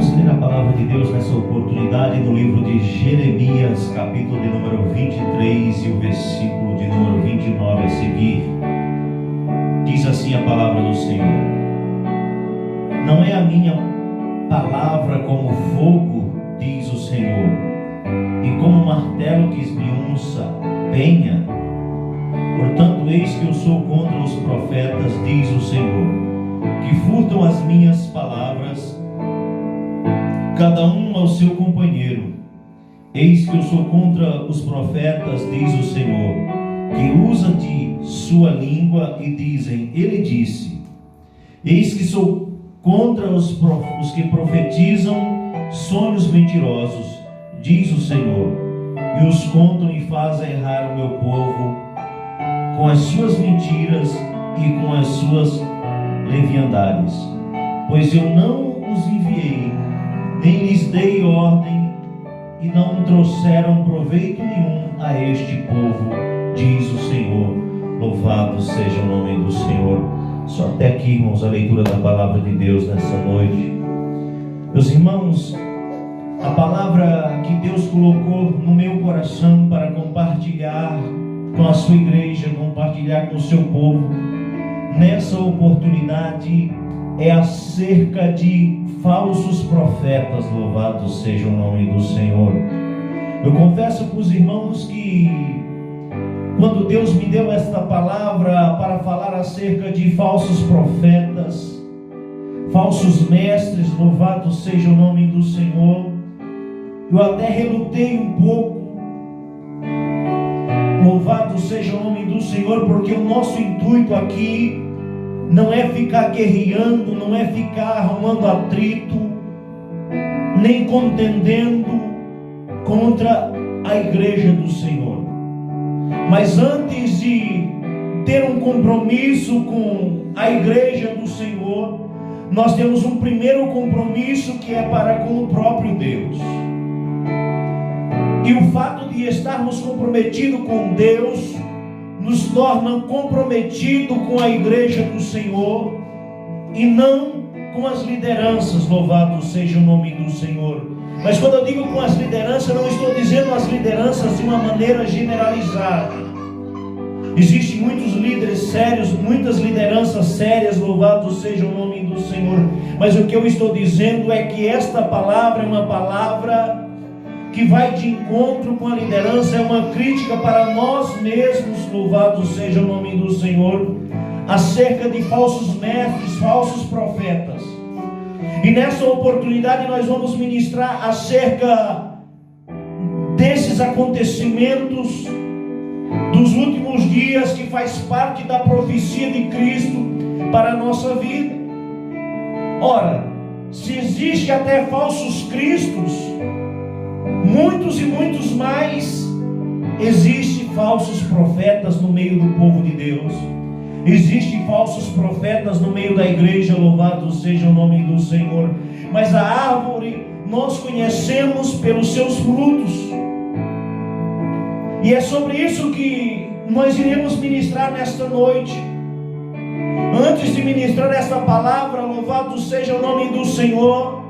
Vamos ler a palavra de Deus nessa oportunidade no livro de Jeremias, capítulo de número 23 e o versículo de número 29 a seguir. Diz assim a palavra do Senhor: não é a minha palavra como fogo, diz o Senhor, e como martelo que esmiuça penha? Portanto, eis que eu sou contra os profetas, diz o Senhor, que furtam as minhas palavras, cada um ao seu companheiro. Eis que eu sou contra os profetas, diz o Senhor, que usam de sua língua e dizem: ele disse. Eis que sou contra os que profetizam sonhos mentirosos, diz o Senhor, e os contam e fazem errar o meu povo com as suas mentiras e com as suas leviandades. Pois eu não os enviei, nem lhes dei ordem, e não trouxeram proveito nenhum a este povo, diz o Senhor. Louvado seja o nome do Senhor. Só até aqui, irmãos, a leitura da palavra de Deus nessa noite. Meus irmãos, a palavra que Deus colocou no meu coração para compartilhar com a sua igreja, compartilhar com o seu povo, nessa oportunidade, é acerca de falsos profetas. Louvado seja o nome do Senhor. Eu confesso para os irmãos que quando Deus me deu esta palavra para falar acerca de falsos profetas, falsos mestres, louvado seja o nome do Senhor, eu até relutei um pouco. Louvado seja o nome do Senhor, porque o nosso intuito aqui não é ficar guerreando, não é ficar arrumando atrito, nem contendendo contra a igreja do Senhor. Mas antes de ter um compromisso com a igreja do Senhor, nós temos um primeiro compromisso, que é para com o próprio Deus. E o fato de estarmos comprometidos com Deus nos torna comprometidos com a igreja do Senhor e não com as lideranças. Louvado seja o nome do Senhor. Mas quando eu digo com as lideranças, eu não estou dizendo as lideranças de uma maneira generalizada. Existem muitos líderes sérios, muitas lideranças sérias, louvado seja o nome do Senhor. Mas o que eu estou dizendo é que esta palavra é uma palavra que vai de encontro com a liderança, é uma crítica para nós mesmos, louvado seja o nome do Senhor, acerca de falsos mestres, falsos profetas. E nessa oportunidade nós vamos ministrar acerca desses acontecimentos dos últimos dias, que faz parte da profecia de Cristo para a nossa vida. Ora, se existe até falsos cristos, muitos e muitos mais, existem falsos profetas no meio do povo de Deus. Existem falsos profetas no meio da igreja, louvado seja o nome do Senhor. Mas a árvore nós conhecemos pelos seus frutos. E é sobre isso que nós iremos ministrar nesta noite. Antes de ministrar esta palavra, louvado seja o nome do Senhor,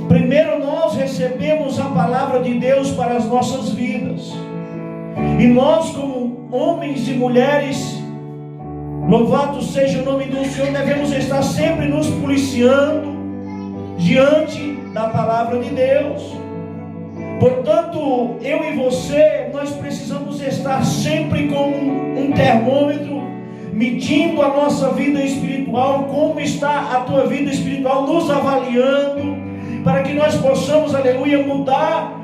primeiro nós recebemos a palavra de Deus para as nossas vidas. E nós, como homens e mulheres, louvado seja o nome do Senhor, devemos estar sempre nos policiando diante da palavra de Deus. Portanto, eu e você, nós precisamos estar sempre com um termômetro, medindo a nossa vida espiritual, como está a tua vida espiritual, nos avaliando, para que nós possamos, aleluia, mudar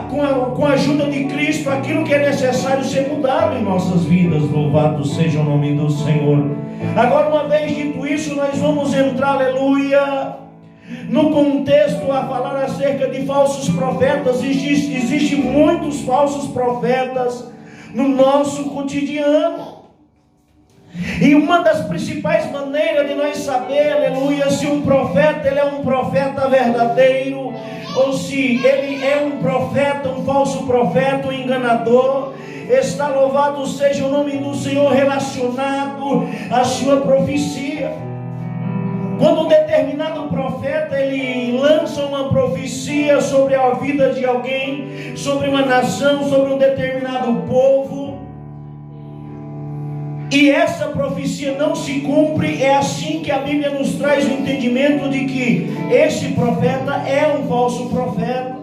com a ajuda de Cristo aquilo que é necessário ser mudado em nossas vidas. Louvado seja o nome do Senhor. Agora, uma vez dito isso, nós vamos entrar, aleluia, no contexto a falar acerca de falsos profetas. Existem muitos falsos profetas no nosso cotidiano. E uma das principais maneiras de nós saber, aleluia, se um profeta ele é um profeta verdadeiro, ou se ele é um profeta, um falso profeta, um enganador, está, louvado seja o nome do Senhor, relacionado à sua profecia. Quando um determinado profeta ele lança lança uma profecia sobre a vida de alguém, sobre uma nação, sobre um determinado povo, e essa profecia não se cumpre, é assim que a Bíblia nos traz o entendimento de que esse profeta é um falso profeta.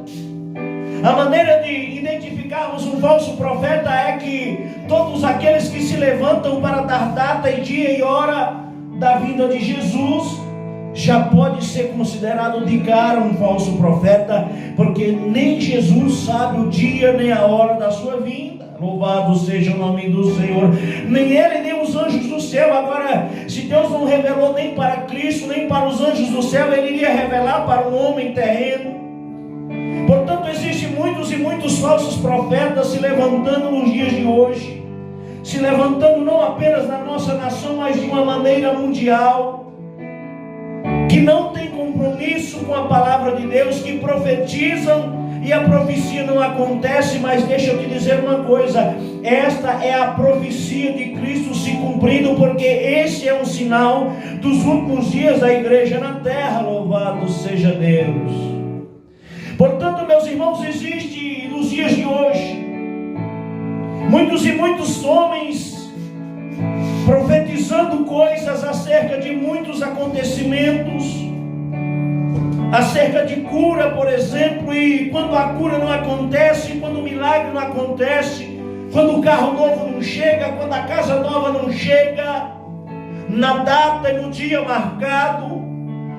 A maneira de identificarmos um falso profeta é que todos aqueles que se levantam para dar data e dia e hora da vinda de Jesus já pode ser considerado de cara um falso profeta, porque nem Jesus sabe o dia nem a hora da sua vinda. Louvado seja o nome do Senhor. Nem ele nem os anjos do céu. Agora, se Deus não revelou nem para Cristo nem para os anjos do céu, ele iria revelar para um homem terreno. Portanto, existem muitos e muitos falsos profetas se levantando nos dias de hoje, se levantando não apenas na nossa nação, mas de uma maneira mundial, que não tem compromisso com a palavra de Deus, que profetizam e a profecia não acontece. Mas deixa eu te dizer uma coisa, esta é a profecia de Cristo se cumprindo, porque esse é um sinal dos últimos dias da igreja na terra. Louvado seja Deus. Portanto, meus irmãos, existe nos dias de hoje muitos e muitos homens profetizando coisas acerca de muitos acontecimentos, acerca de cura, por exemplo, e quando a cura não acontece, quando o milagre não acontece, quando o carro novo não chega, quando a casa nova não chega, na data e no dia marcado,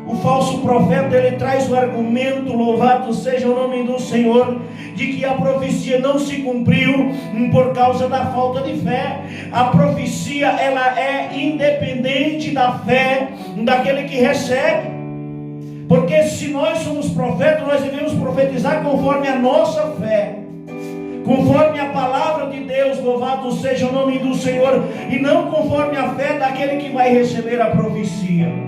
o falso profeta ele traz o argumento, louvado seja o nome do Senhor, de que a profecia não se cumpriu por causa da falta de fé. A profecia ela é independente da fé daquele que recebe. Porque se nós somos profetas, nós devemos profetizar conforme a nossa fé, conforme a palavra de Deus, louvado seja o nome do Senhor, e não conforme a fé daquele que vai receber a profecia.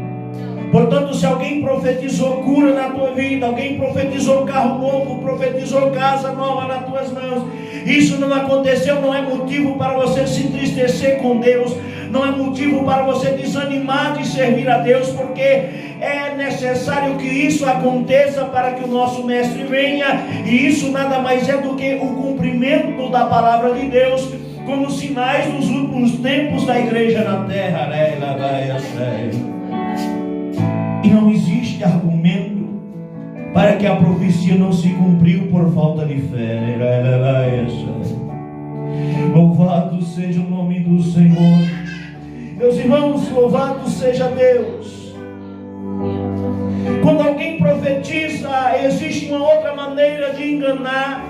Portanto, se alguém profetizou cura na tua vida, alguém profetizou carro novo, profetizou casa nova nas tuas mãos, isso não aconteceu, não é motivo para você se entristecer com Deus, não é motivo para você desanimar de servir a Deus, porque é necessário que isso aconteça para que o nosso mestre venha, e isso nada mais é do que o cumprimento da palavra de Deus, como sinais dos últimos tempos da igreja na terra. E não existe argumento para que a profecia não se cumpriu por falta de fé. Louvado seja o nome do Senhor. Meus irmãos, louvado seja Deus. Quando alguém profetiza, existe uma outra maneira de enganar,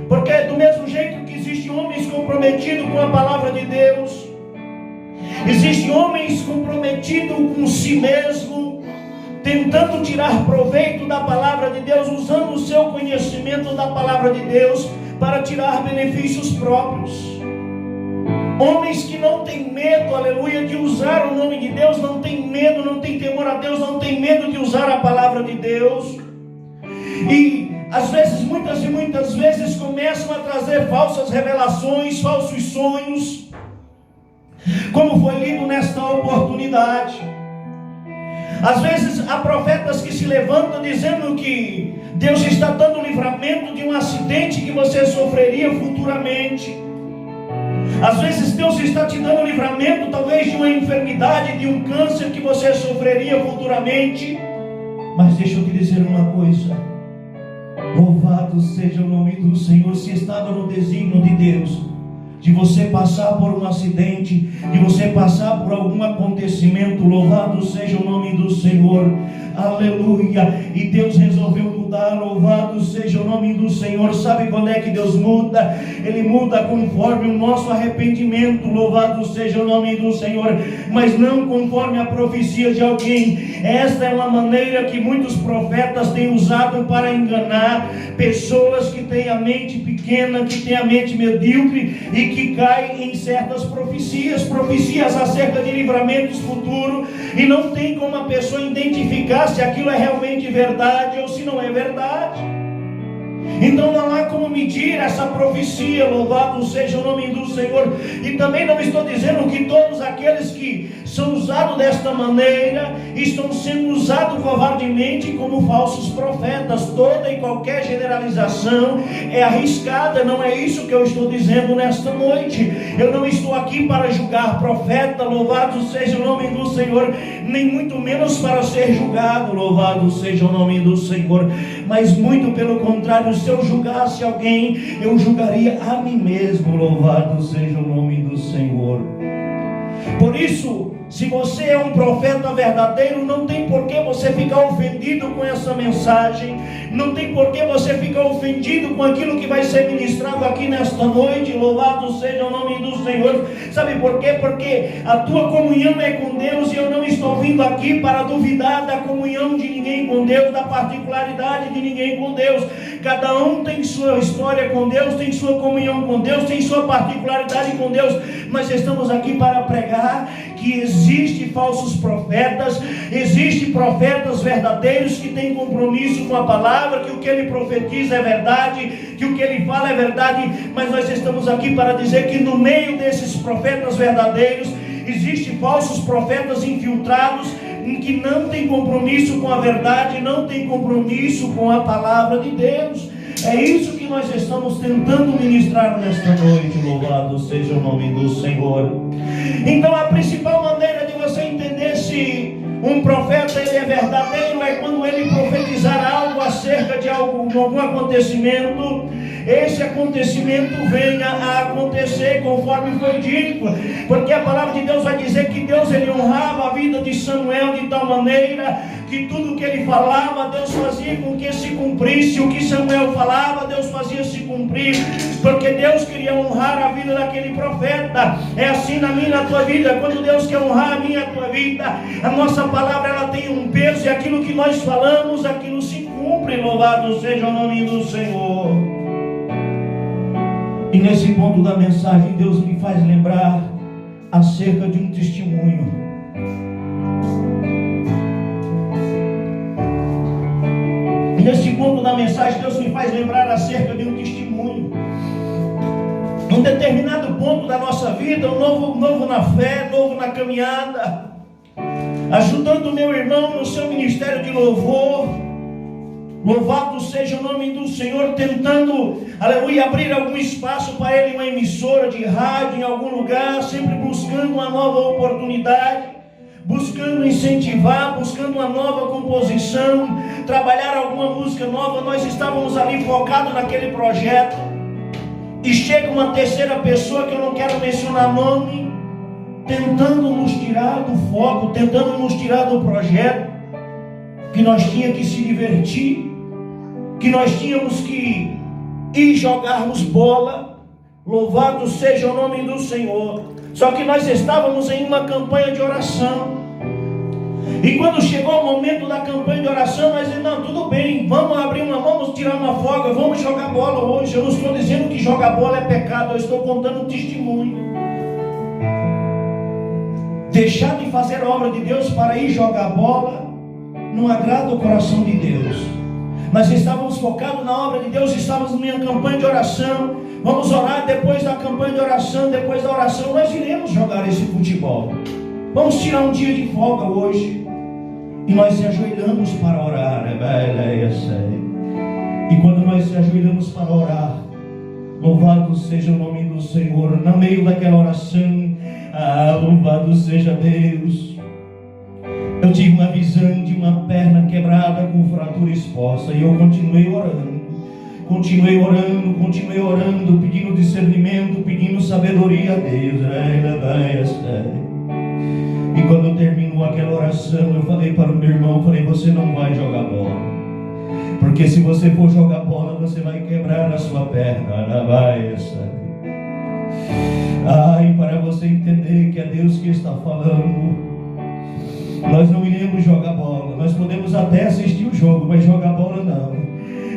porque do mesmo jeito que existem homens comprometidos com a palavra de Deus, existem homens comprometidos com si mesmo, tentando tirar proveito da palavra de Deus, usando o seu conhecimento da palavra de Deus para tirar benefícios próprios. Homens que não têm medo, aleluia, de usar o nome de Deus, não tem medo, não tem temor a Deus, não tem medo de usar a palavra de Deus. E às vezes, muitas e muitas vezes, começam a trazer falsas revelações, falsos sonhos, como foi lido nesta oportunidade. Às vezes há profetas que se levantam dizendo que Deus está dando livramento de um acidente que você sofreria futuramente. Às vezes Deus está te dando livramento talvez de uma enfermidade, de um câncer que você sofreria futuramente. Mas deixa eu te dizer uma coisa, louvado seja o nome do Senhor. Se estava no desígnio de Deus de você passar por um acidente, de você passar por algum acontecimento, louvado seja o nome do Senhor, aleluia, e Deus resolveu mudar, louvado seja o nome do Senhor. Sabe quando é que Deus muda? Ele muda conforme o nosso arrependimento, louvado seja o nome do Senhor, mas não conforme a profecia de alguém. Esta é uma maneira que muitos profetas têm usado para enganar pessoas que têm a mente pequena, que têm a mente medíocre e que caem em certas profecias acerca de livramentos futuros, e não tem como a pessoa identificar se aquilo é realmente verdade ou se não é verdade. Então não há como medir essa profecia, louvado seja o nome do Senhor. E também não estou dizendo que todos aqueles que são usados desta maneira estão sendo usados covardemente como falsos profetas. Toda e qualquer generalização é arriscada, não é isso que eu estou dizendo nesta noite. Eu não estou aqui para julgar profeta, louvado seja o nome do Senhor, nem muito menos para ser julgado, louvado seja o nome do Senhor, mas muito pelo contrário, se eu julgasse alguém, eu julgaria a mim mesmo, louvado seja o nome do Senhor. Por isso, se você é um profeta verdadeiro, não tem por que você ficar ofendido com essa mensagem, não tem por que você ficar ofendido com aquilo que vai ser ministrado aqui nesta noite, louvado seja o nome do Senhor. Sabe por quê? Porque a tua comunhão é com Deus, e eu não estou vindo aqui para duvidar da comunhão de ninguém com Deus, da particularidade de ninguém com Deus. Cada um tem sua história com Deus, tem sua comunhão com Deus, tem sua particularidade com Deus, mas estamos aqui para pregar que existem falsos profetas, existem profetas verdadeiros que têm compromisso com a palavra, que o que ele profetiza é verdade, que o que ele fala é verdade, mas nós estamos aqui para dizer que no meio desses profetas verdadeiros, existem falsos profetas infiltrados, em que não tem compromisso com a verdade, não tem compromisso com a palavra de Deus. É isso que nós estamos tentando ministrar nesta noite, louvado seja o nome do Senhor. Então a principal maneira de você entender se um profeta ele é verdadeiro é quando ele profetizar algo acerca de algum acontecimento, esse acontecimento venha a acontecer conforme foi dito, porque a palavra de Deus vai dizer que Deus ele honrava a vida de Samuel de tal maneira que tudo que ele falava, Deus fazia com que se cumprisse. O que Samuel falava, Deus fazia se cumprir, porque Deus queria honrar a vida daquele profeta. É assim na minha e na tua vida. Quando Deus quer honrar a minha e a tua vida, a nossa palavra ela tem um peso, e aquilo que nós falamos, aquilo se cumpre, louvado seja o nome do Senhor. E nesse ponto da mensagem, Deus me faz lembrar acerca de um testemunho. E nesse ponto da mensagem, Deus me faz lembrar acerca de um testemunho. Num determinado ponto da nossa vida, novo na fé, novo na caminhada, ajudando o meu irmão no seu ministério de louvor, louvado seja o nome do Senhor, tentando, aleluia, abrir algum espaço para ele, uma emissora de rádio em algum lugar, sempre buscando uma nova oportunidade, buscando incentivar, buscando uma nova composição, trabalhar alguma música nova. Nós estávamos ali focados naquele projeto, e chega uma terceira pessoa, que eu não quero mencionar nome, tentando nos tirar do foco, tentando nos tirar do projeto, que nós tínhamos que se divertir, que nós tínhamos que ir jogarmos bola, louvado seja o nome do Senhor. Só que nós estávamos em uma campanha de oração, e quando chegou o momento da campanha de oração, nós dizemos, não, tudo bem, vamos tirar uma folga, vamos jogar bola hoje. Eu não estou dizendo que jogar bola é pecado, eu estou contando um testemunho. Deixar de fazer a obra de Deus para ir jogar bola não agrada o coração de Deus. Nós estávamos focados na obra de Deus, estávamos numa campanha de oração. Vamos orar, depois da campanha de oração, depois da oração nós iremos jogar esse futebol. Vamos tirar um dia de folga hoje. E nós se ajoelhamos para orar. E quando nós se ajoelhamos para orar, louvado seja o nome do Senhor, no meio daquela oração, louvado seja Deus, eu tive uma visão de uma perna quebrada com fratura exposta, e eu continuei orando, pedindo discernimento, pedindo sabedoria a Deus. E quando terminou aquela oração, eu falei para o meu irmão, você não vai jogar bola, porque se você for jogar bola, você vai quebrar a sua perna. E para você entender que é Deus que está falando, nós não iremos jogar bola. Nós podemos até assistir o jogo, mas jogar bola não.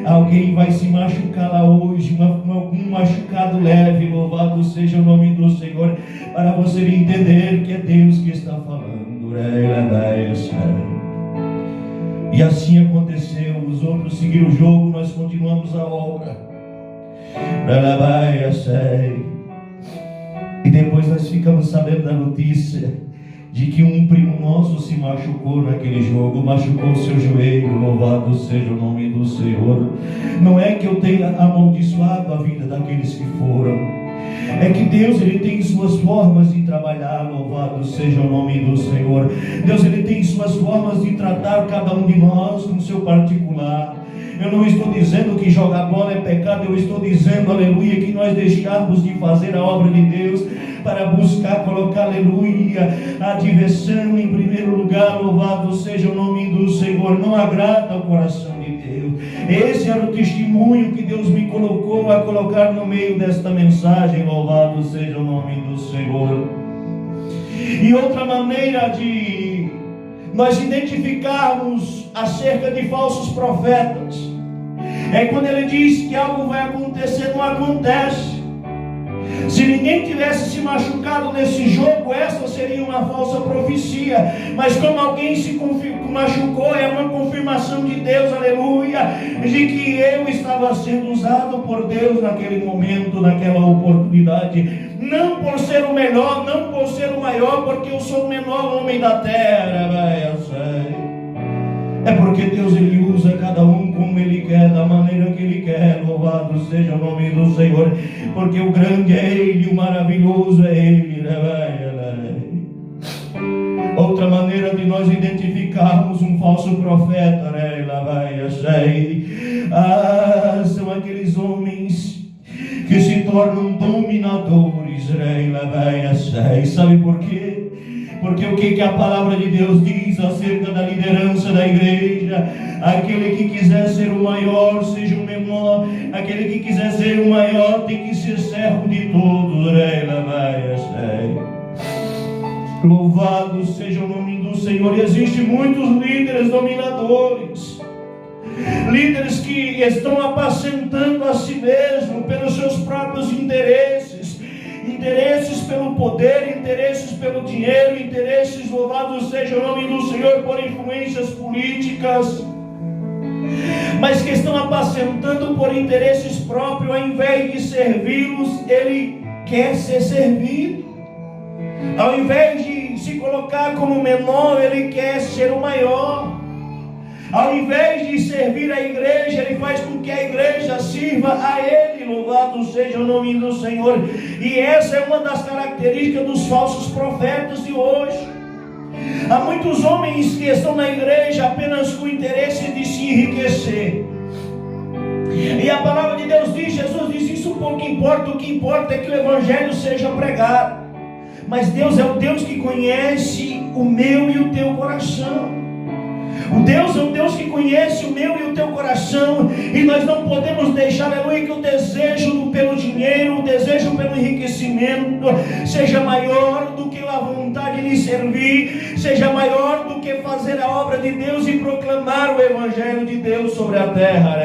Alguém vai se machucar lá hoje, algum machucado leve, louvado seja o nome do Senhor, para você entender que é Deus que está falando. E assim aconteceu. Os outros seguiram o jogo, nós continuamos a obra. E depois nós ficamos sabendo da notícia de que um primo nosso se machucou naquele jogo, machucou o seu joelho. Louvado seja o nome do Senhor. Não é que eu tenha amaldiçoado a vida daqueles que foram, é que Deus, Ele tem suas formas de trabalhar. Louvado seja o nome do Senhor. Deus, Ele tem suas formas de tratar cada um de nós com seu particular. Eu não estou dizendo que jogar bola é pecado, eu estou dizendo, aleluia, que nós deixarmos de fazer a obra de Deus para buscar colocar, aleluia, a diversão em primeiro lugar. Louvado seja o nome do Senhor. Não agrada ao coração de Deus. Esse era o testemunho que Deus me colocou a colocar no meio desta mensagem. Louvado seja o nome do Senhor. E outra maneira de nós identificarmos acerca de falsos profetas é quando ele diz que algo vai acontecer, não acontece. Se ninguém tivesse se machucado nesse jogo, essa seria uma falsa profecia. Mas como alguém se machucou, é uma confirmação de Deus, aleluia, de que eu estava sendo usado por Deus naquele momento, naquela oportunidade. Não por ser o melhor, não por ser o maior, porque eu sou o menor homem da terra. Eu sei. É porque Deus, Ele usa cada um como Ele quer, da maneira que Ele quer. Louvado seja o nome do Senhor. Porque o grande é Ele, o maravilhoso é Ele. Outra maneira de nós identificarmos um falso profeta, são aqueles homens que se tornam dominadores. Sabe por quê? Porque o que a palavra de Deus diz acerca da liderança da igreja? Aquele que quiser ser o maior, seja o menor. Aquele que quiser ser o maior tem que ser servo de todos. Louvado seja o nome do Senhor. E existem muitos líderes dominadores, líderes que estão apacentando a si mesmo pelos seus próprios interesses pelo poder, interesses pelo dinheiro, interesses, louvado seja o nome do Senhor, por influências políticas, mas que estão apacentando por interesses próprios. Ao invés de servi-los, ele quer ser servido. Ao invés de se colocar como menor, ele quer ser o maior. Ao invés de servir a igreja, ele faz com que a igreja sirva a ele. Louvado seja o nome do Senhor. E essa é uma das características dos falsos profetas de hoje. Há muitos homens que estão na igreja apenas com o interesse de se enriquecer. E a palavra de Deus diz, Jesus diz, isso pouco importa, o que importa é que o evangelho seja pregado. Mas Deus é o Deus que conhece o meu e o teu coração. O Deus é um Deus que conhece o meu e o teu coração. E nós não podemos deixar, aleluia, que o desejo pelo dinheiro, o desejo pelo enriquecimento seja maior do que a vontade de servir, seja maior do que fazer a obra de Deus e proclamar o evangelho de Deus sobre a terra.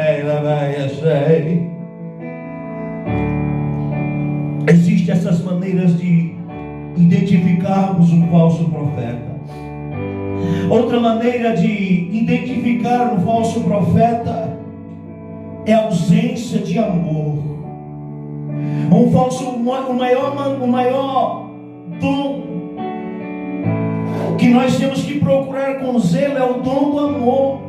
Existem essas maneiras de identificarmos um falso profeta. Outra maneira de identificar um falso profeta é a ausência de amor. O maior dom que nós temos que procurar com zelo é o dom do amor.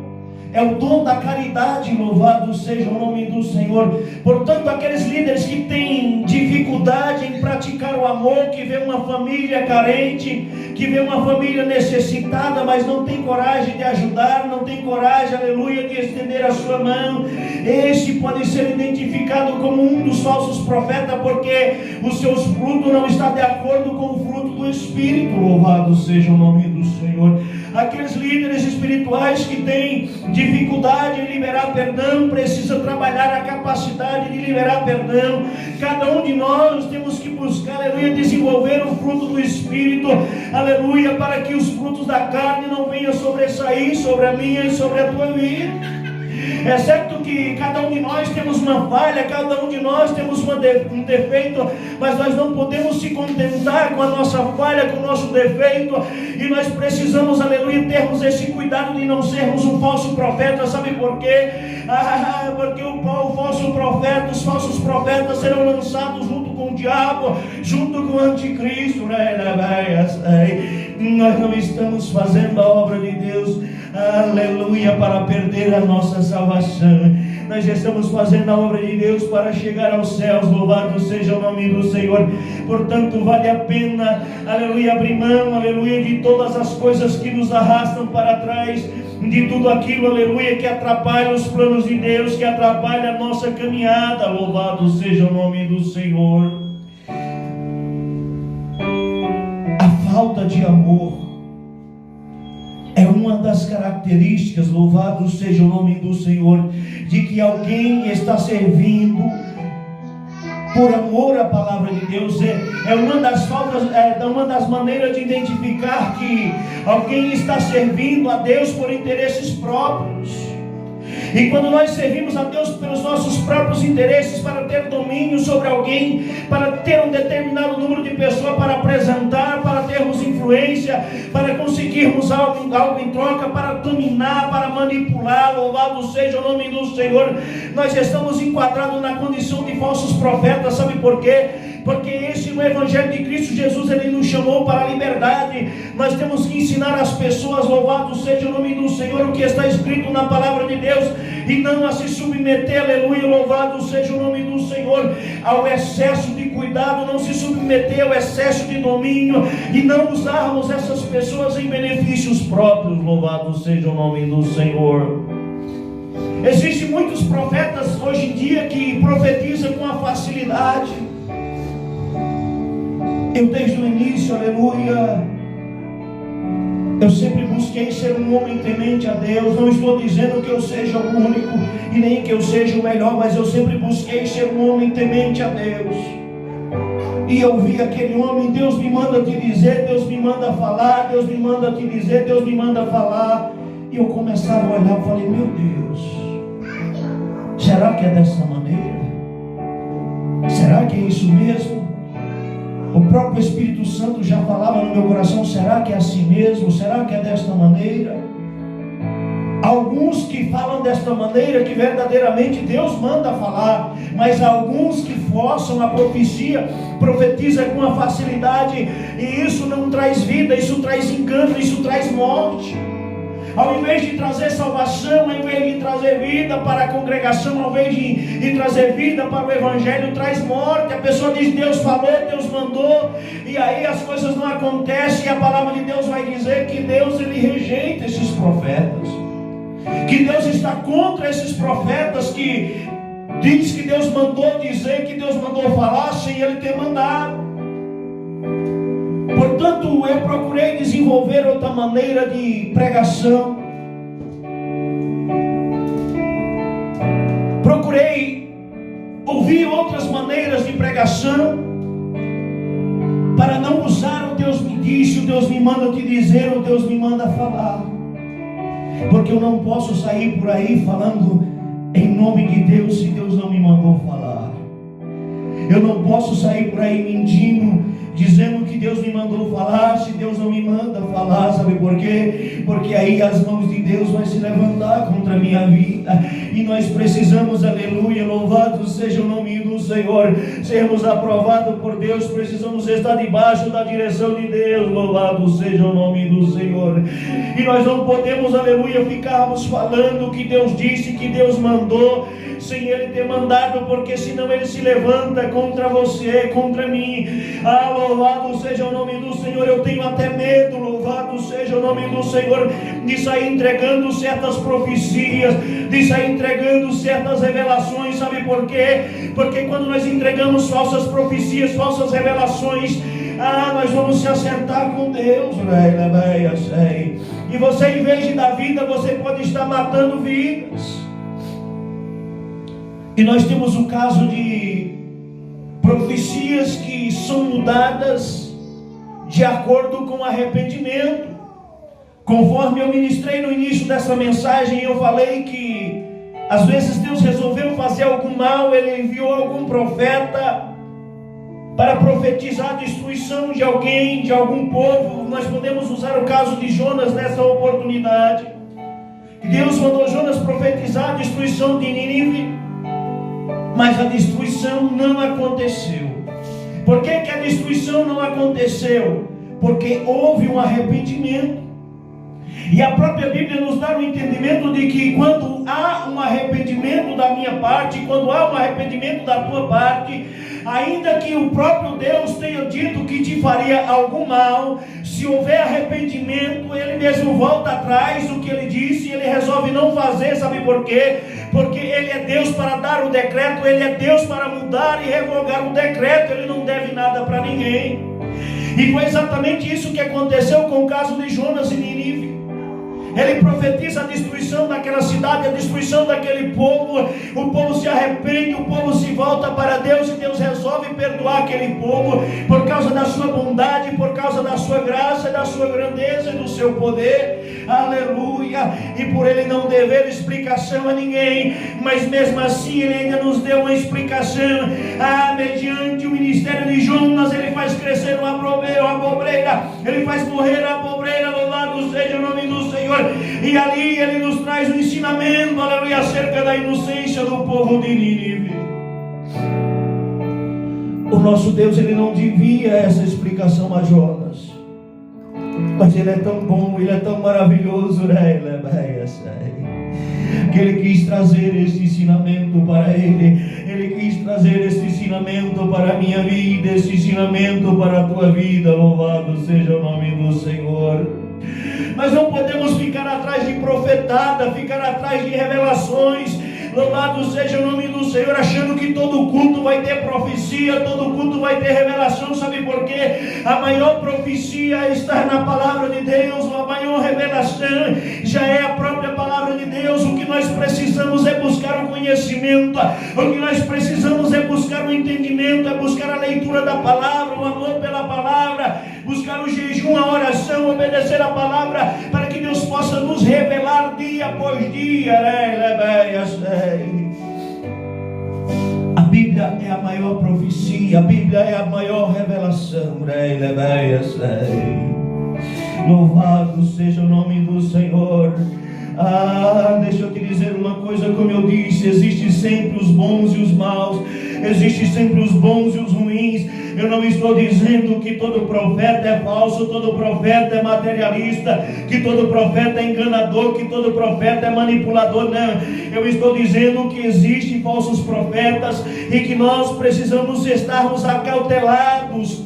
É o dom da caridade, louvado seja o nome do Senhor. Portanto, aqueles líderes que têm dificuldade em praticar o amor, que vê uma família carente, que vê uma família necessitada, mas não tem coragem de ajudar, não tem coragem, aleluia, de estender a sua mão, este pode ser identificado como um dos falsos profetas, porque os seus frutos não estão de acordo com o fruto do Espírito. Louvado seja o nome do Senhor. Aqueles líderes espirituais que têm dificuldade em liberar perdão, precisa trabalhar a capacidade de liberar perdão. Cada um de nós temos que buscar, aleluia, desenvolver o fruto do Espírito, aleluia, para que os frutos da carne não venham sobressair sobre a minha e sobre a tua vida. É certo que cada um de nós temos uma falha, cada um de nós temos um defeito, mas nós não podemos se contentar com a nossa falha, com o nosso defeito, e nós precisamos, aleluia, termos esse cuidado de não sermos um falso profeta. Sabe por quê? Porque os falsos profetas serão lançados junto com o diabo, junto com o anticristo, Nós não estamos fazendo a obra de Deus, aleluia, para perder a nossa salvação. Nós estamos fazendo a obra de Deus para chegar aos céus. Louvado seja o nome do Senhor. Portanto, vale a pena, aleluia, abrir mão, aleluia, de todas as coisas que nos arrastam para trás, de tudo aquilo, aleluia, que atrapalha os planos de Deus, que atrapalha a nossa caminhada. Louvado seja o nome do Senhor. A falta de amor é uma das características, louvado seja o nome do Senhor, de que alguém está servindo por amor à palavra de Deus. É uma das faltas, uma das maneiras de identificar que alguém está servindo a Deus por interesses próprios. E quando nós servimos a Deus pelos nossos próprios interesses, para ter domínio sobre alguém, para ter um determinado número de pessoas para apresentar, para termos influência, para conseguirmos algo em troca, para dominar, para manipular, louvado seja o nome do Senhor, nós estamos enquadrados na condição de falsos profetas. Sabe por quê? Porque esse no Evangelho de Cristo Jesus, Ele nos chamou para a liberdade. Nós temos que ensinar as pessoas, louvado seja o nome do Senhor, o que está escrito na palavra de Deus, e não a se submeter, aleluia, louvado seja o nome do Senhor, ao excesso de cuidado, não se submeter ao excesso de domínio, e não usarmos essas pessoas em benefícios próprios. Louvado seja o nome do Senhor. Existem muitos profetas hoje em dia que profetizam com a facilidade. Eu desde o início, aleluia, eu sempre busquei ser um homem temente a Deus. Não estou dizendo que eu seja o único e nem que eu seja o melhor, mas eu sempre busquei ser um homem temente a Deus. E eu vi aquele homem, Deus me manda te dizer, Deus me manda falar, Deus me manda te dizer, Deus me manda falar. E eu começava a olhar e falei, meu Deus, será que é dessa maneira? Será que é isso mesmo? O próprio Espírito Santo já falava no meu coração, será que é assim mesmo? Será que é desta maneira? Alguns que falam desta maneira, que verdadeiramente Deus manda falar, mas alguns que forçam a profecia, profetiza com a facilidade, e isso não traz vida, isso traz engano, isso traz morte. Ao invés de trazer salvação, ao invés de trazer vida para a congregação, ao invés de trazer vida para o Evangelho, traz morte. A pessoa diz, Deus falou, Deus mandou, e aí as coisas não acontecem, e a palavra de Deus vai dizer que Deus, Ele rejeita esses profetas, que Deus está contra esses profetas que diz que Deus mandou dizer, que Deus mandou falar sem Ele ter mandado. Portanto, eu procurei desenvolver outra maneira de pregação. Procurei ouvir outras maneiras de pregação, para não usar o Deus me disse, o Deus me manda te dizer, o Deus me manda falar. Porque eu não posso sair por aí falando em nome de Deus se Deus não me mandou falar. Eu não posso sair por aí mentindo, dizendo que Deus me mandou falar, se Deus não me manda falar. Sabe por quê? Porque aí as mãos de Deus vão se levantar contra a minha vida, e nós precisamos, aleluia, louvado seja o nome do Senhor, sermos aprovados por Deus. Precisamos estar debaixo da direção de Deus, louvado seja o nome do Senhor. E nós não podemos, aleluia, ficarmos falando que Deus disse, que Deus mandou, sem Ele ter mandado, porque senão Ele se levanta contra você, contra mim. Louvado seja o nome do Senhor. Eu tenho até medo, louvado seja o nome do Senhor, de sair entregando certas profecias, de sair entregando certas revelações. Sabe por quê? Porque quando nós entregamos falsas profecias, falsas revelações, nós vamos se acertar com Deus. E você, em vez de dar vida, você pode estar matando vidas. E nós temos o caso de profecias que são mudadas de acordo com arrependimento. Conforme eu ministrei no início dessa mensagem, eu falei que Às vezes Deus resolveu fazer algum mal, Ele enviou algum profeta para profetizar a destruição de alguém, de algum povo. Nós podemos usar o caso de Jonas nessa oportunidade. Deus mandou Jonas profetizar a destruição de Nínive, mas a destruição não aconteceu. Por que a destruição não aconteceu? Porque houve um arrependimento. E a própria Bíblia nos dá o entendimento de que quando há um arrependimento da minha parte, quando há um arrependimento da tua parte, ainda que o próprio Deus tenha dito que te faria algum mal, se houver arrependimento, Ele mesmo volta atrás do que Ele disse, Ele resolve não fazer. Sabe por quê? Porque Ele é Deus para dar o decreto, Ele é Deus para mudar e revogar o decreto, Ele não deve nada para ninguém. E foi exatamente isso que aconteceu com o caso de Jonas e Nínive. Ele profetiza a destruição daquela cidade, a destruição daquele povo. O povo se arrepende, o povo se volta para Deus, e Deus resolve perdoar aquele povo por causa da sua bondade, por causa da sua graça, da sua grandeza e do seu poder. Aleluia! E por Ele não dever explicação a ninguém, mas mesmo assim Ele ainda nos deu uma explicação. Mediante o ministério de Jonas, Ele faz crescer uma abobreira, Ele faz morrer a abobreira. Louvado seja o nome do Senhor. E ali Ele nos traz um ensinamento, aleluia, acerca da inocência do povo de Nínive. O nosso Deus, Ele não devia essa explicação a Jonas, mas Ele é tão bom, Ele é tão maravilhoso, né? Que Ele quis trazer esse ensinamento para Ele quis trazer esse ensinamento para a minha vida, esse ensinamento para a tua vida. Louvado seja o nome do Senhor. Nós não podemos ficar atrás de profetada, ficar atrás de revelações. Louvado seja o nome do Senhor, achando que todo culto vai ter profecia, todo culto vai ter revelação. Sabe por quê? A maior profecia está na palavra de Deus, a maior revelação já é a própria palavra de Deus. O que nós precisamos é buscar o conhecimento, o que nós precisamos é buscar o entendimento, é buscar a leitura da palavra, o amor pela palavra, buscar o jejum, a oração, obedecer a palavra, para que Deus possa nos revelar dia após dia. A Bíblia é a maior profecia, a Bíblia é a maior revelação. Louvado seja o nome do Senhor. Deixa eu te dizer uma coisa, como eu disse, existe sempre os bons e os maus, existe sempre os bons e os ruins. Eu não estou dizendo que todo profeta é falso, todo profeta é materialista, que todo profeta é enganador, que todo profeta é manipulador. Não, eu estou dizendo que existem falsos profetas e que nós precisamos estarmos acautelados.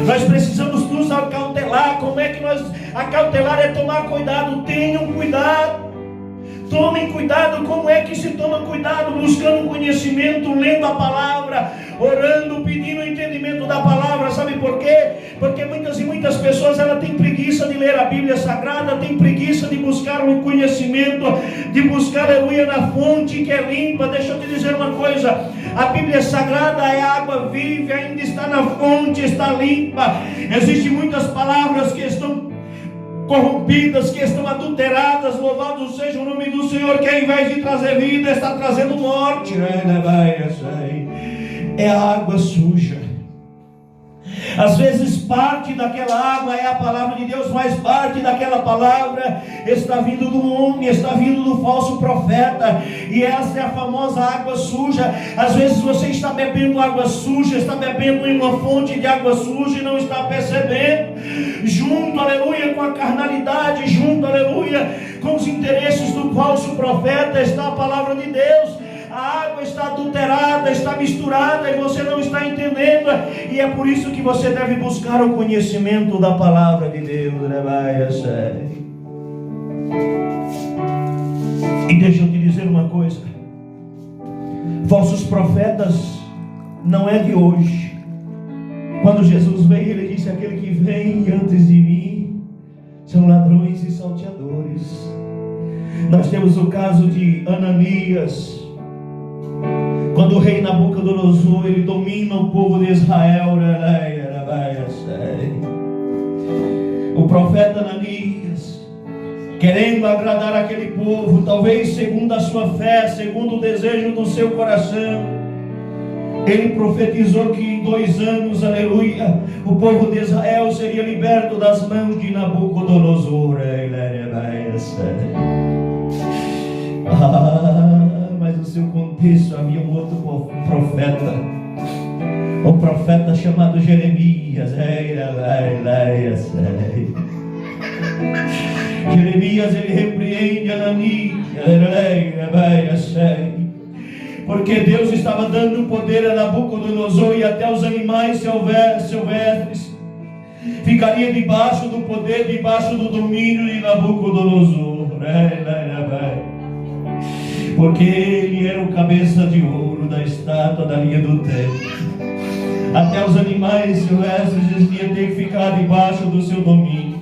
Nós precisamos nos acautelar. Como é que nós acautelar? É tomar cuidado. Tenham cuidado. Tomem cuidado. Como é que se toma cuidado? Buscando conhecimento, lendo a palavra, orando, pedindo o entendimento da palavra. Sabe por quê? Porque muitas e muitas pessoas, ela tem preguiça de ler a Bíblia Sagrada, tem preguiça de buscar o conhecimento, de buscar, aleluia, na fonte que é limpa. Deixa eu te dizer uma coisa, a Bíblia Sagrada é água viva, ainda está na fonte, está limpa. Existem muitas palavras que estão corrompidas, que estão adulteradas. Louvado seja o nome do Senhor, que ao invés de trazer vida, está trazendo morte. É a água suja. Às vezes parte daquela água é a palavra de Deus, mas parte daquela palavra está vindo do homem, está vindo do falso profeta, e essa é a famosa água suja. Às vezes você está bebendo água suja, está bebendo em uma fonte de água suja e não está percebendo. Junto, aleluia, com a carnalidade, junto, aleluia, com os interesses do falso profeta está a palavra de Deus. A água está adulterada, está misturada e você não está entendendo. E é por isso que você deve buscar o conhecimento da palavra de Deus. E deixa eu te dizer uma coisa: falsos profetas não é de hoje. Quando Jesus veio, Ele disse: aquele que vem antes de mim são ladrões e salteadores. Nós temos o caso de Ananias. Quando o rei Nabucodonosor, ele domina o povo de Israel, o profeta Ananias querendo agradar aquele povo, talvez segundo a sua fé, segundo o desejo do seu coração. Ele profetizou que em 2 anos, aleluia, o povo de Israel seria liberto das mãos de Nabucodonosor. Mas no seu contexto havia um outro profeta, um profeta chamado Jeremias. Jeremias, ele repreende Ananias, porque Deus estava dando poder a Nabucodonosor, e até os animais silvestres ficariam debaixo do poder, debaixo do domínio de Nabucodonosor, porque ele era o cabeça de ouro da estátua da linha do templo. Até os animais silvestres iam ter que ficar debaixo do seu domínio.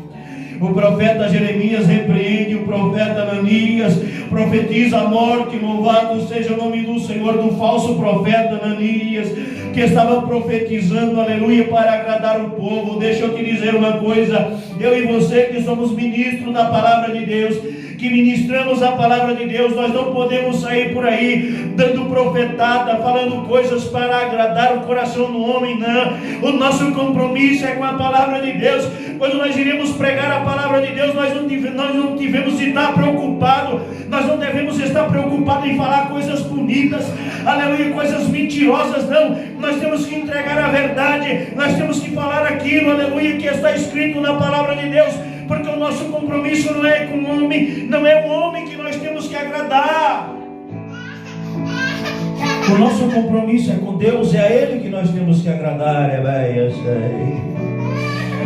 O profeta Jeremias repreende o profeta Ananias, profetiza a morte. Louvado seja o nome do Senhor, do falso profeta Ananias, que estava profetizando, aleluia, para agradar o povo. Deixa eu te dizer uma coisa, eu e você que somos ministros da palavra de Deus, que ministramos a palavra de Deus, nós não podemos sair por aí dando profetada, falando coisas para agradar o coração do homem, não. O nosso compromisso é com a palavra de Deus. Quando nós iremos pregar a palavra de Deus, nós não devemos estar preocupados, nós não devemos estar preocupados em falar coisas bonitas, aleluia, coisas mentirosas, não. Nós temos que entregar a verdade, nós temos que falar aquilo, aleluia, que está escrito na palavra de Deus, porque o nosso compromisso não é com o homem, não é o homem que nós temos que agradar. O nosso compromisso é com Deus, é a Ele que nós temos que agradar.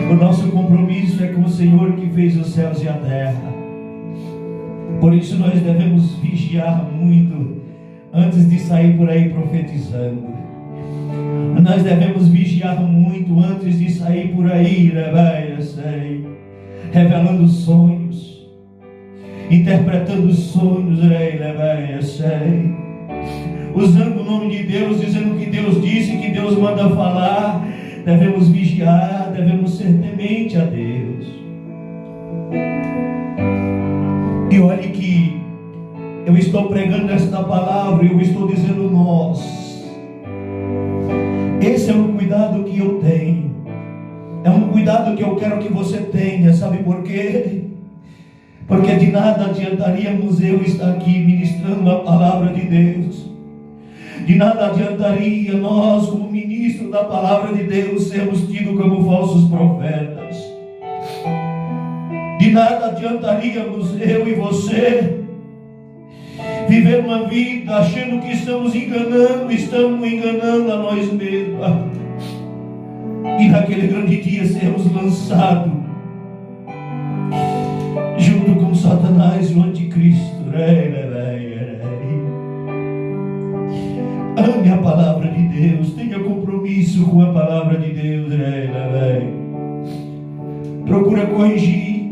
O nosso compromisso é com o Senhor que fez os céus e a terra. Por isso nós devemos vigiar muito antes de sair por aí profetizando. Nós devemos vigiar muito antes de sair por aí, revelando sonhos, interpretando sonhos, usando o nome de Deus, dizendo o que Deus disse, que Deus manda falar. Devemos vigiar, devemos ser temente a Deus. E olhe que eu estou pregando esta palavra e eu estou dizendo nós. Esse é um cuidado que eu tenho, é um cuidado que eu quero que você tenha. Sabe por quê? Porque de nada adiantaríamos eu estar aqui ministrando a palavra de Deus. De nada adiantaria nós, como ministros da palavra de Deus, sermos tidos como falsos profetas. De nada adiantaríamos eu e você viver uma vida achando que estamos enganando a nós mesmos. E naquele grande dia sermos lançados junto com Satanás e o anticristo. Ame a palavra de Deus, tenha compromisso com a palavra de Deus. Procura corrigir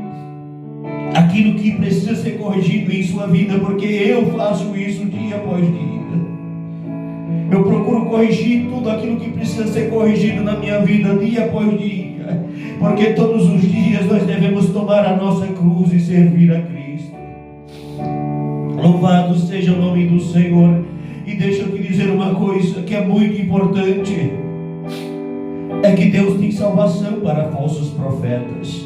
aquilo que precisa ser corrigido em sua vida, porque eu faço isso dia após dia. Eu procuro corrigir tudo aquilo que precisa ser corrigido na minha vida dia após dia, porque todos os dias nós devemos tomar a nossa cruz e servir a Cristo. Louvado seja o nome do Senhor. E deixa eu te dizer uma coisa que é muito importante, é que Deus tem salvação para falsos profetas.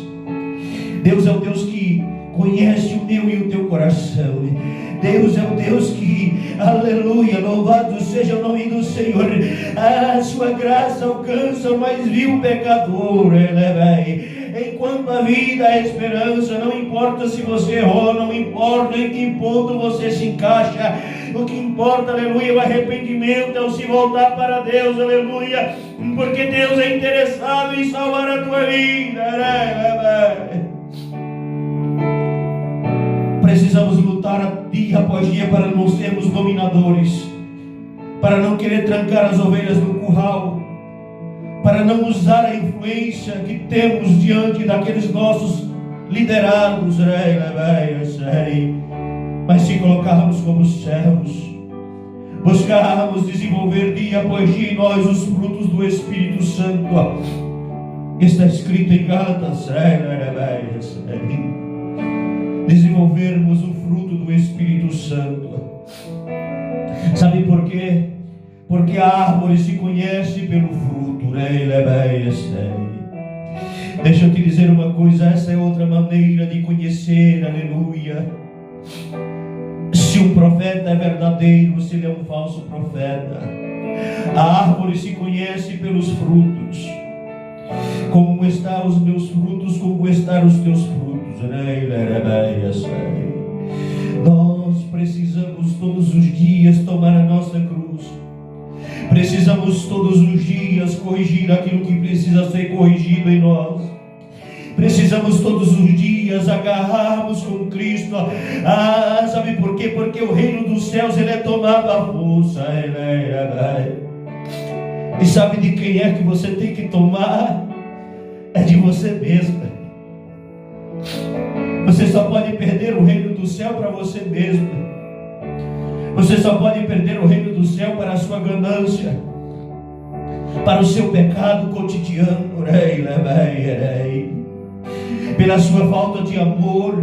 Deus é o Deus que conhece o meu e o teu coração. Deus é o Deus que, aleluia, louvado seja o nome do Senhor, a sua graça alcança o mais vil pecador. Enquanto a vida, a esperança, não importa se você errou, não importa em que ponto você se encaixa, o que importa, aleluia, o arrependimento, é o se voltar para Deus, aleluia, porque Deus é interessado em salvar a tua vida. Precisamos lutar dia após dia para não sermos dominadores, para não querer trancar as ovelhas no curral, para não usar a influência que temos diante daqueles nossos liderados, mas se colocarmos como servos, buscarmos desenvolver dia após dia em nós os frutos do Espírito Santo. Está escrito em Gálatas, desenvolvermos o fruto do Espírito Santo. Sabe por quê? Porque a árvore se conhece pelo fruto. Deixa eu te dizer uma coisa, essa é outra maneira de conhecer, aleluia, se um profeta é verdadeiro, se ele é um falso profeta. A árvore se conhece pelos frutos. Como estão os meus frutos, como estão os teus frutos. Nós precisamos todos os dias tomar a nossa cruz. Precisamos todos os dias corrigir aquilo que precisa ser corrigido em nós. Precisamos todos os dias agarrarmos com Cristo. Sabe por quê? Porque o reino dos céus ele é tomado à força. E sabe de quem é que você tem que tomar? É de você mesmo. Você só pode perder o reino do céu para você mesmo. Você só pode perder o reino do céu para a sua ganância, para o seu pecado cotidiano, pela sua falta de amor,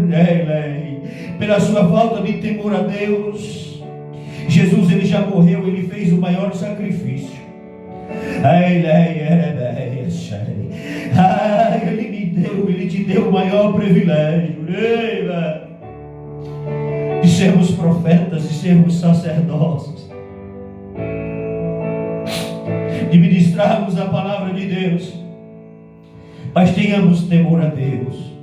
pela sua falta de temor a Deus. Jesus ele já morreu, ele fez o maior sacrifício. Ele me deu, ele te deu o maior privilégio de sermos profetas, de sermos sacerdotes, de ministrarmos a palavra de Deus. Mas tenhamos temor a Deus.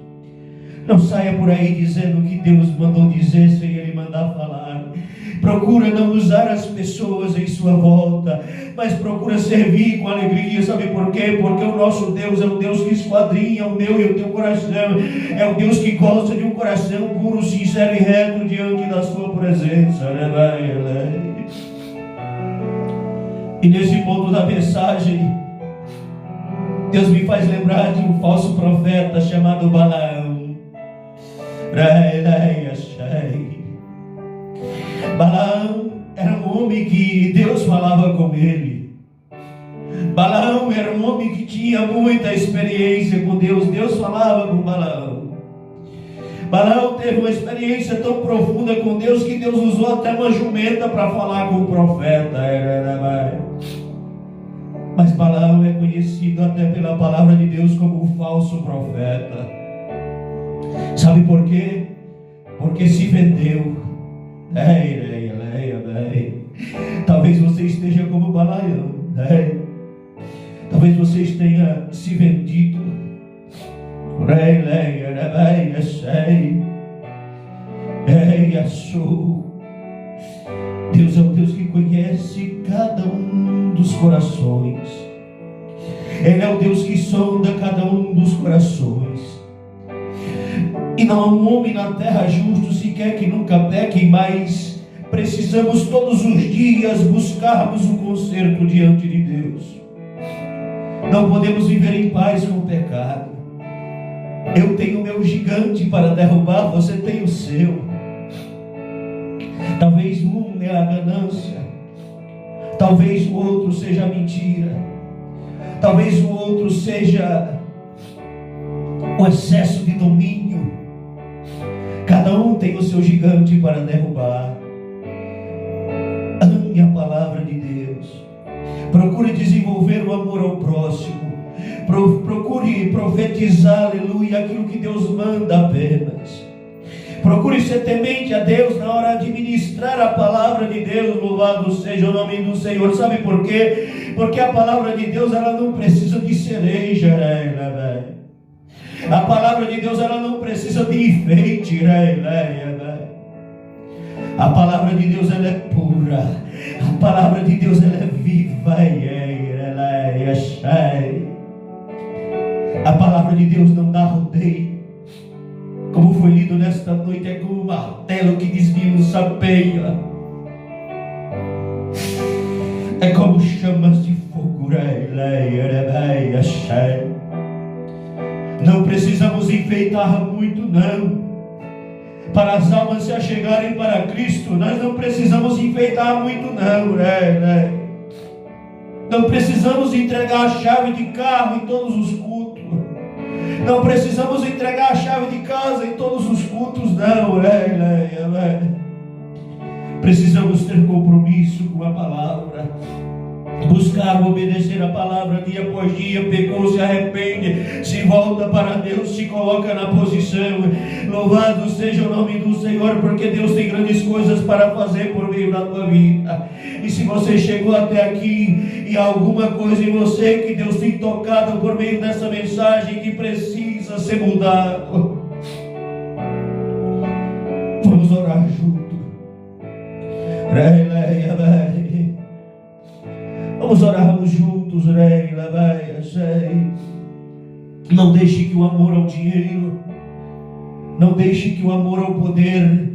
Não saia por aí dizendo o que Deus mandou dizer sem Ele mandar falar. Procura não usar as pessoas em sua volta, mas procura servir com alegria. Sabe por quê? Porque o nosso Deus é um Deus que esquadrinha o meu e o teu coração. É um Deus que gosta de um coração puro, sincero e reto diante da sua presença. E nesse ponto da mensagem, Deus me faz lembrar de um falso profeta chamado Balaão. Balaão era um homem que Deus falava com ele. Balaão era um homem que tinha muita experiência com Deus. Deus falava com Balaão. Balaão teve uma experiência tão profunda com Deus que Deus usou até uma jumenta para falar com o profeta. Mas Balaão é conhecido até pela palavra de Deus como um falso profeta. Sabe por quê? Porque se vendeu. Talvez você esteja como Balaão. Talvez você tenha se vendido. Deus é um Deus que conhece cada um dos corações. Ele é o Deus que sonda cada um dos corações. E não há um homem na terra justo sequer que nunca peque, mas precisamos todos os dias buscarmos o conserto diante de Deus. Não podemos viver em paz com o pecado. Eu tenho o meu gigante para derrubar, você tem o seu. Talvez um é a ganância, talvez o outro seja a mentira, talvez o outro seja o excesso de domínio. Cada um tem o seu gigante para derrubar. Ame a palavra de Deus. Procure desenvolver o amor ao próximo. Procure profetizar, aleluia, aquilo que Deus manda apenas. Procure ser temente a Deus na hora de ministrar a palavra de Deus. Louvado seja o nome do Senhor. Sabe por quê? Porque a palavra de Deus ela não precisa de cereja, A palavra de Deus ela não precisa de enfeite, A palavra de Deus ela é pura. A palavra de Deus ela é viva. A palavra de Deus não dá rodeio. Como foi lido nesta noite, é como um martelo que desvia um sapeia. É como chamas de fogo. Não precisamos enfeitar muito, não. Para as almas se achegarem para Cristo, nós não precisamos enfeitar muito, não. Não precisamos entregar a chave de carro em todos os cultos. Não precisamos entregar a chave de casa em todos os cultos, não. Precisamos ter compromisso com a palavra, buscar obedecer a palavra dia após dia. Pecou, se arrepende, se volta para Deus, se coloca na posição. Louvado seja o nome do Senhor, porque Deus tem grandes coisas para fazer por meio da tua vida. E se você chegou até aqui e há alguma coisa em você que Deus tem tocado por meio dessa mensagem que precisa ser mudado, vamos orar juntos. Vamos orarmos juntos. Não deixe que o amor ao dinheiro, não deixe que o amor ao poder,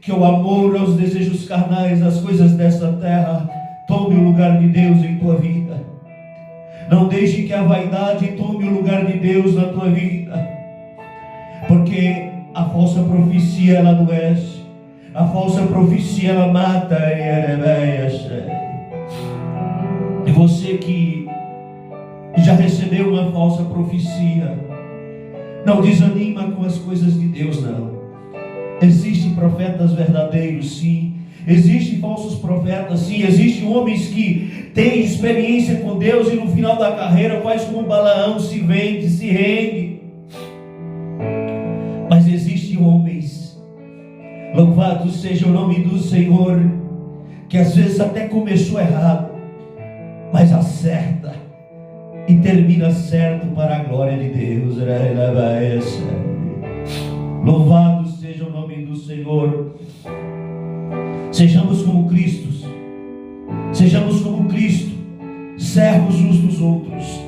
que o amor aos desejos carnais, às coisas dessa terra, tome o lugar de Deus em tua vida. Não deixe que a vaidade tome o lugar de Deus na tua vida, porque a falsa profecia ela adoece, a falsa profecia ela mata. E você que já recebeu uma falsa profecia, não desanima com as coisas de Deus, não. Existem profetas verdadeiros, sim. Existem falsos profetas, sim. Existem homens que têm experiência com Deus e no final da carreira faz como Balaão, se vende, se rende. Mas existem homens, louvado seja o nome do Senhor, que às vezes até começou errado, mas acerta e termina certo para a glória de Deus. Louvado seja o nome do Senhor. Sejamos como Cristo, sejamos como Cristo, servos uns dos outros.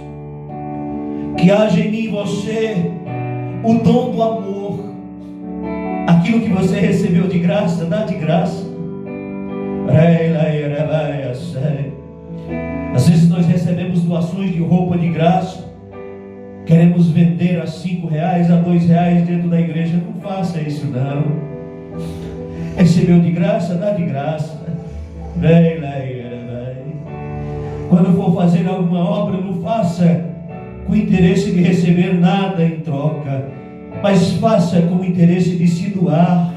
Que haja em mim e você o dom do amor. Aquilo que você recebeu de graça, dá de graça. Às vezes nós recebemos doações de roupa de graça, queremos vender a R$5, a R$2 dentro da igreja. Não faça isso, não. Recebeu de graça, dá de graça. Quando for fazer alguma obra, não faça com interesse de receber nada em troca, mas faça com o interesse de se doar,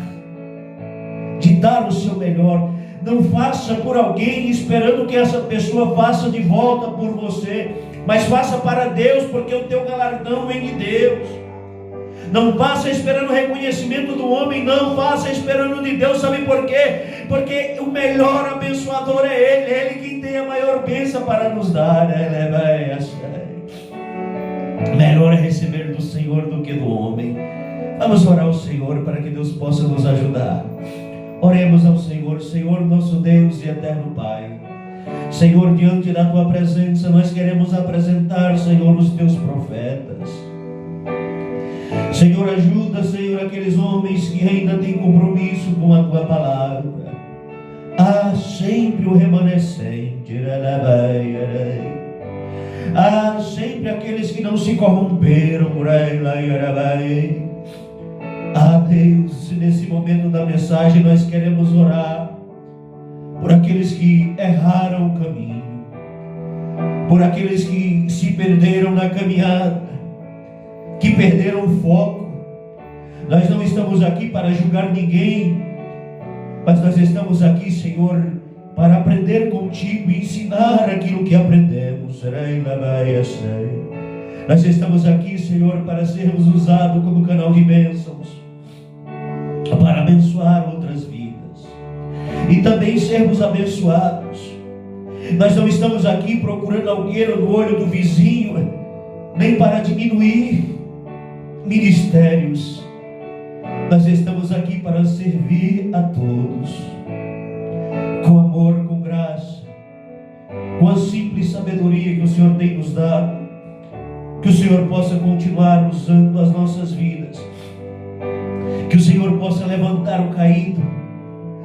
de dar o seu melhor. Não faça por alguém esperando que essa pessoa faça de volta por você, mas faça para Deus, porque o teu galardão vem de Deus. Não faça esperando o reconhecimento do homem, não, faça esperando de Deus. Sabe por quê? Porque o melhor abençoador é Ele quem tem a maior bênção para nos dar. Melhor é receber do Senhor do que do homem. Vamos orar ao Senhor para que Deus possa nos ajudar. Oremos ao Senhor. Senhor, nosso Deus e eterno Pai, Senhor, diante da Tua presença nós queremos apresentar, Senhor, os Teus profetas. Senhor, ajuda, Senhor, aqueles homens que ainda têm compromisso com a Tua palavra. Há sempre o remanescente. Há sempre aqueles que não se corromperam. Deus, nesse momento da mensagem nós queremos orar por aqueles que erraram o caminho, por aqueles que se perderam na caminhada, que perderam o foco. Nós não estamos aqui para julgar ninguém, mas nós estamos aqui, Senhor, para aprender contigo e ensinar aquilo que aprendemos. Nós estamos aqui, Senhor, para sermos usados como canal de bênçãos, para abençoar outras vidas e também sermos abençoados. Nós não estamos aqui procurando algueira no olho do vizinho, nem para diminuir ministérios. Nós estamos aqui para servir a todos, com amor, com graça, com a simples sabedoria que o Senhor tem nos dado. Que o Senhor possa continuar usando as nossas vidas, que o Senhor possa levantar o caído.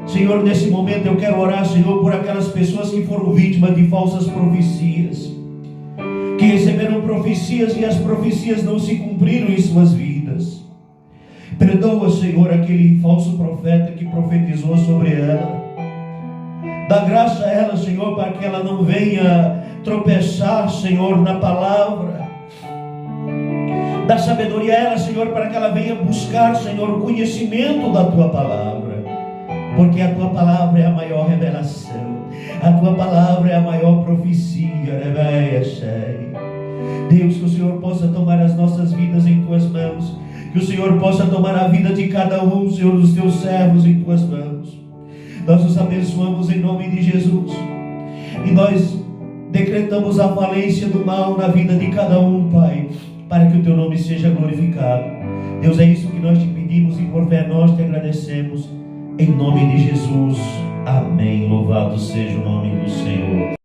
Senhor, nesse momento eu quero orar, Senhor, por aquelas pessoas que foram vítimas de falsas profecias, que receberam profecias e as profecias não se cumpriram em suas vidas. Perdoa, Senhor, aquele falso profeta que profetizou sobre ela. Dá graça a ela, Senhor, para que ela não venha tropeçar, Senhor, na palavra. Dá sabedoria a ela, Senhor, para que ela venha buscar, Senhor, o conhecimento da Tua palavra, porque a Tua palavra é a maior revelação, a Tua palavra é a maior profecia. Deus, que o Senhor possa tomar as nossas vidas em Tuas mãos, que o Senhor possa tomar a vida de cada um, Senhor, dos Teus servos em Tuas mãos. Nós os abençoamos em nome de Jesus, e nós decretamos a falência do mal na vida de cada um, Pai, para que o Teu nome seja glorificado. Deus, é isso que nós te pedimos, e por fé nós te agradecemos, em nome de Jesus, amém. Louvado seja o nome do Senhor.